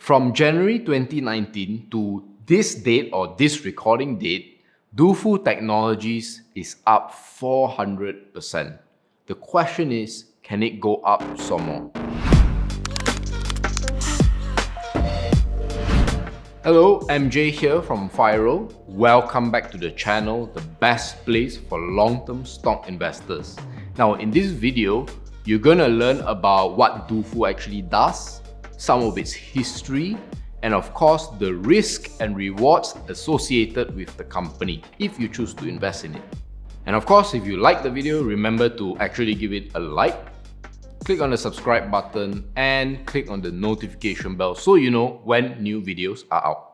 From January 2019 to this date or this recording date, Dufu Technologies is up 400%. The question is, can it go up some more? Hello, MJ here from FIRL. Welcome back to the channel, the best place for long-term stock investors. Now, in this video, you're gonna learn about what Dufu actually does, some of its history, and of course, the risk and rewards associated with the company if you choose to invest in it. And of course, if you like the video, remember to actually give it a like, click on the subscribe button, and click on the notification bell so you know when new videos are out.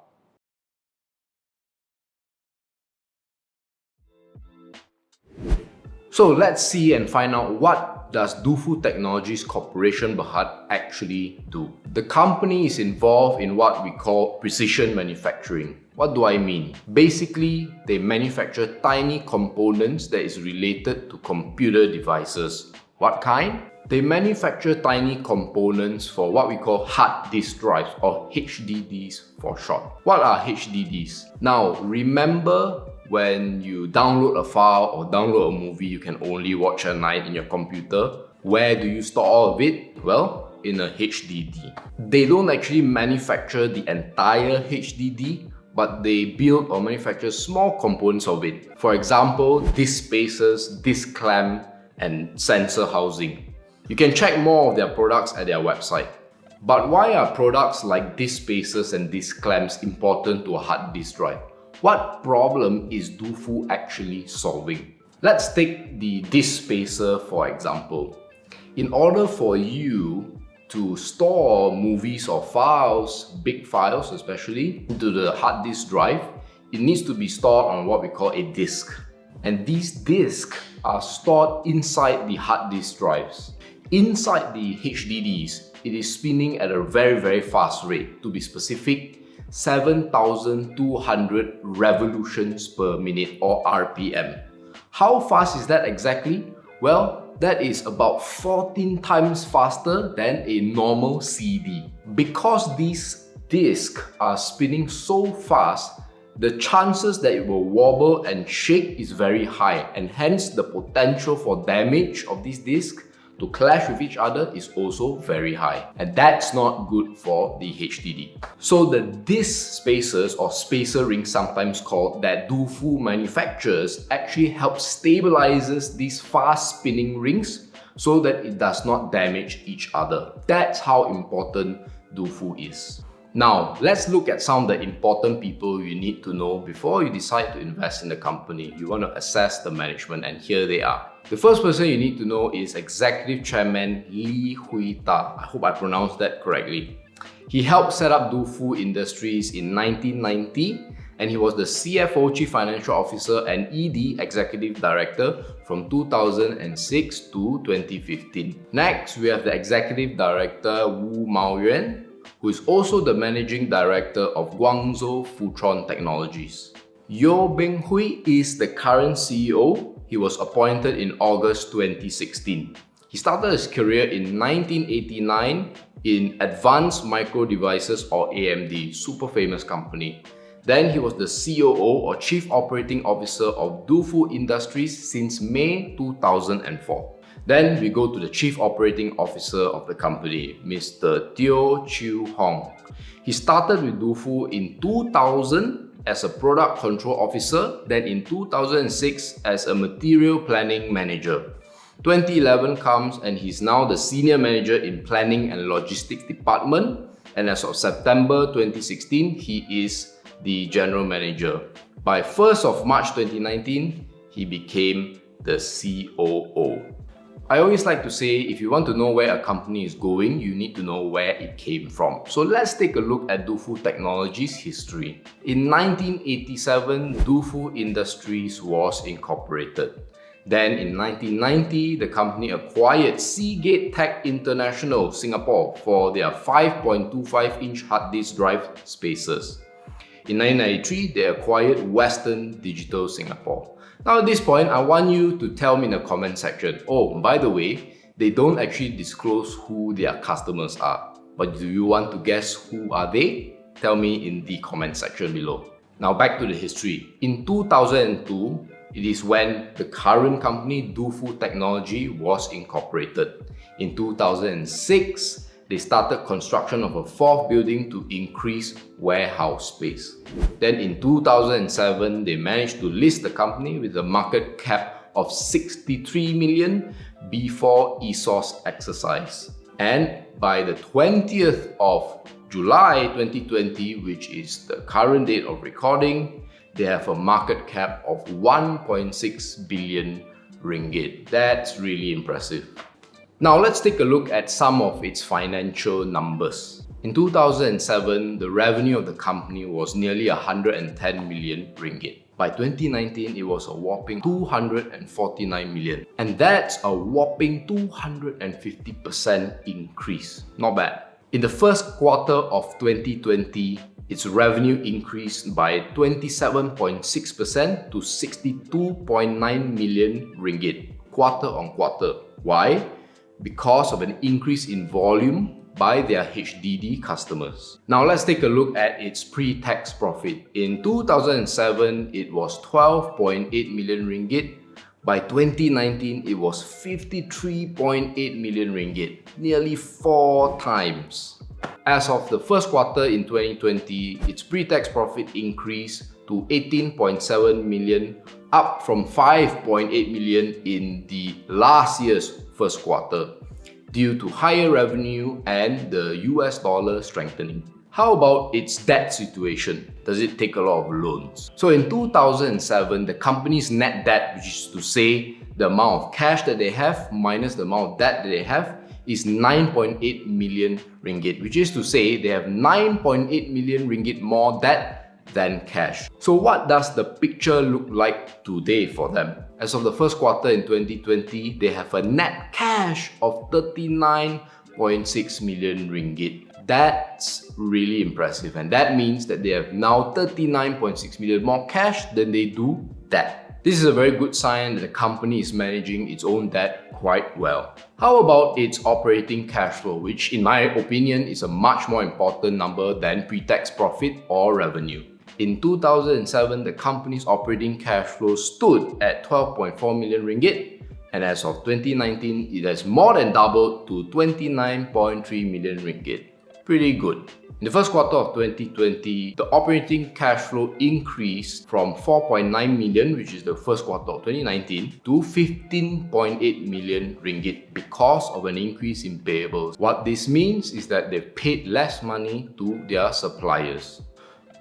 So let's see and find out what does Dufu Technology Corp Berhad actually do. The company is involved in what we call precision manufacturing. What do I mean? Basically, they manufacture tiny components that is related to computer devices. What kind? They manufacture tiny components for what we call hard disk drives or HDDs for short. What are HDDs? Now, remember when you download a file or download a movie you can only watch at night in your computer, where do you store all of it? Well, in a HDD. They don't actually manufacture the entire HDD, but they build or manufacture small components of it. For example, disk spacers, disk clamp, and sensor housing. You can check more of their products at their website. But why are products like disk spacers and disk clamps important to a hard disk drive? What problem is Dufu actually solving? Let's take the disk spacer for example. In order for you to store movies or files, big files especially, into the hard disk drive, it needs to be stored on what we call a disk. And these disks are stored inside the hard disk drives. Inside the HDDs, it is spinning at a very fast rate. To be specific, 7,200 revolutions per minute or RPM. How fast is that exactly? Well, that is about 14 times faster than a normal CD. Because these disks are spinning so fast, the chances that it will wobble and shake is very high, and hence the potential for damage of these disks to clash with each other is also very high, and that's not good for the HDD. So the disk spacers or spacer rings, sometimes called, that Dufu manufactures actually help stabilizes these fast spinning rings so that it does not damage each other. That's how important Dufu is. Now, let's look at some of the important people you need to know before you decide to invest in the company. You want to assess the management, and here they are. The first person you need to know is Executive Chairman Lee Hui Ta. I hope I pronounced that correctly. He helped set up Dufu Industries in 1990, and he was the CFO, Chief Financial Officer, and ED Executive Director from 2006 to 2015. Next, we have the Executive Director Wu Maoyuan, who is also the Managing Director of Guangzhou Futron Technologies. Yo Beng Hui is the current CEO. He was appointed in August 2016. He started his career in 1989 in Advanced Micro Devices or AMD, super famous company. Then he was the COO or Chief Operating Officer of Dufu Industries since May 2004. Then we go to the Chief Operating Officer of the company, Mr. Teo Chew Hong. He started with Dufu in 2000 as a Product Control Officer, then in 2006 as a Material Planning Manager. 2011 comes and he's now the Senior Manager in Planning and Logistics Department, and as of September 2016, he is the General Manager. By 1st of March 2019, he became the COO. I always like to say, if you want to know where a company is going, you need to know where it came from. So let's take a look at Dufu Technology's history. In 1987, Dufu Industries was incorporated. Then in 1990, the company acquired Seagate Tech International Singapore for their 5.25-inch hard disk drive spacers. In 1993, they acquired Western Digital Singapore. Now at this point, I want you to tell me in the comment section, oh, by the way, they don't actually disclose who their customers are. But do you want to guess who are they? Tell me in the comment section below. Now back to the history. In 2002, it is when the current company Dufu Technology was incorporated. In 2006, they started construction of a fourth building to increase warehouse space. Then in 2007, they managed to list the company with a market cap of 63 million before ESOS exercise. And by the 20th of July 2020, which is the current date of recording, they have a market cap of 1.6 billion ringgit. That's really impressive. Now let's take a look at some of its financial numbers. In 2007, the revenue of the company was nearly 110 million ringgit. By 2019, it was a whopping 249 million. And that's a whopping 250% increase. Not bad. In the first quarter of 2020, its revenue increased by 27.6% to 62.9 million ringgit, quarter on quarter. Why? Because of an increase in volume by their HDD customers. Now let's take a look at its pre-tax profit. In 2007, it was 12.8 million ringgit. By 2019, it was 53.8 million ringgit, nearly 4 times. As of the first quarter in 2020, its pre-tax profit increased to 18.7 million, up from 5.8 million in the last year's first quarter, due to higher revenue and the US dollar strengthening. How about its debt situation? Does it take a lot of loans? So in 2007, the company's net debt, which is to say the amount of cash that they have minus the amount of debt that they have, is 9.8 million ringgit, which is to say they have 9.8 million ringgit more debt than cash. So what does the picture look like today for them? As of the first quarter in 2020, they have a net cash of 39.6 million ringgit. That's really impressive, and that means that they have now 39.6 million more cash than they do debt. This is a very good sign that the company is managing its own debt quite well. How about its operating cash flow, which in my opinion is a much more important number than pre-tax profit or revenue. In 2007, the company's operating cash flow stood at 12.4 million ringgit, and as of 2019, it has more than doubled to 29.3 million ringgit. Pretty good. In the first quarter of 2020, the operating cash flow increased from 4.9 million, which is the first quarter of 2019, to 15.8 million ringgit because of an increase in payables. What this means is that they've paid less money to their suppliers.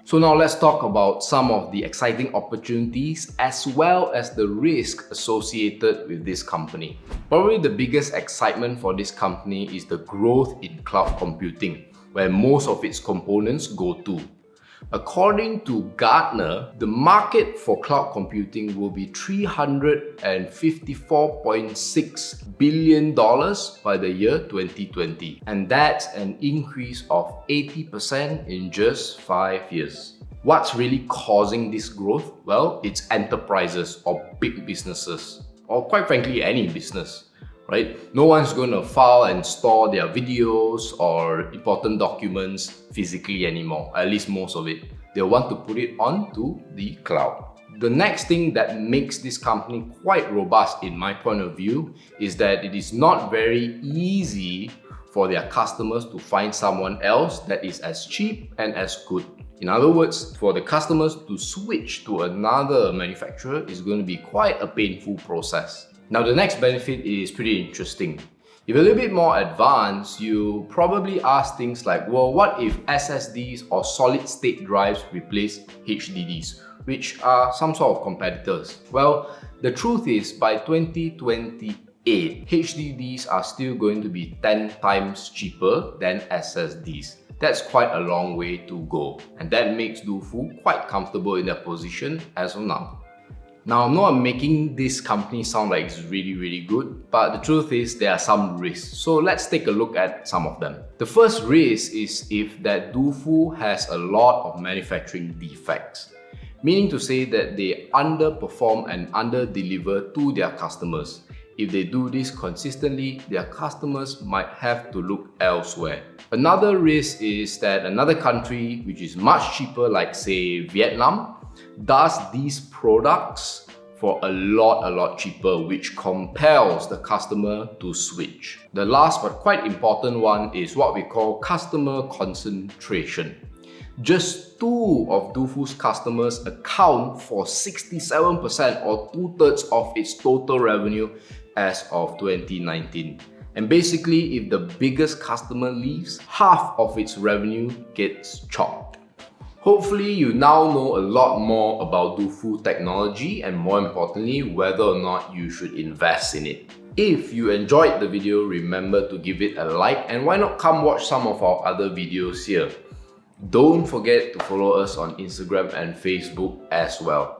So now let's talk about some of the exciting opportunities as well as the risk associated with this company. Probably the biggest excitement for this company is the growth in cloud computing, where most of its components go to. According to Gartner, the market for cloud computing will be $354.6 billion by the year 2020. And that's an increase of 80% in just 5 years. What's really causing this growth? Well, it's enterprises or big businesses, or quite frankly, any business. Right? No one's going to file and store their videos or important documents physically anymore, at least most of it. They'll want to put it onto the cloud. The next thing that makes this company quite robust in my point of view is that it is not very easy for their customers to find someone else that is as cheap and as good. In other words, for the customers to switch to another manufacturer is going to be quite a painful process. Now the next benefit is pretty interesting. If you're a little bit more advanced, you probably ask things like, well, what if SSDs or solid state drives replace HDDs, which are some sort of competitors? Well, the truth is by 2028, HDDs are still going to be 10 times cheaper than SSDs. That's quite a long way to go, and that makes Dufu quite comfortable in their position as of now. Now, I'm not making this company sound like it's really good, but the truth is there are some risks. So let's take a look at some of them. The first risk is if that Dufu has a lot of manufacturing defects, meaning to say that they underperform and underdeliver to their customers. if they do this consistently, their customers might have to look elsewhere. Another risk is that another country, which is much cheaper, like say Vietnam, does these products for a lot cheaper, which compels the customer to switch. The last but quite important one is what we call customer concentration. Just 2 of Dufu's customers account for 67% or 2/3 of its total revenue as of 2019. And basically, if the biggest customer leaves, half of its revenue gets chopped. Hopefully, you now know a lot more about Dufu Technology and more importantly, whether or not you should invest in it. If you enjoyed the video, remember to give it a like, and why not come watch some of our other videos here. Don't forget to follow us on Instagram and Facebook as well.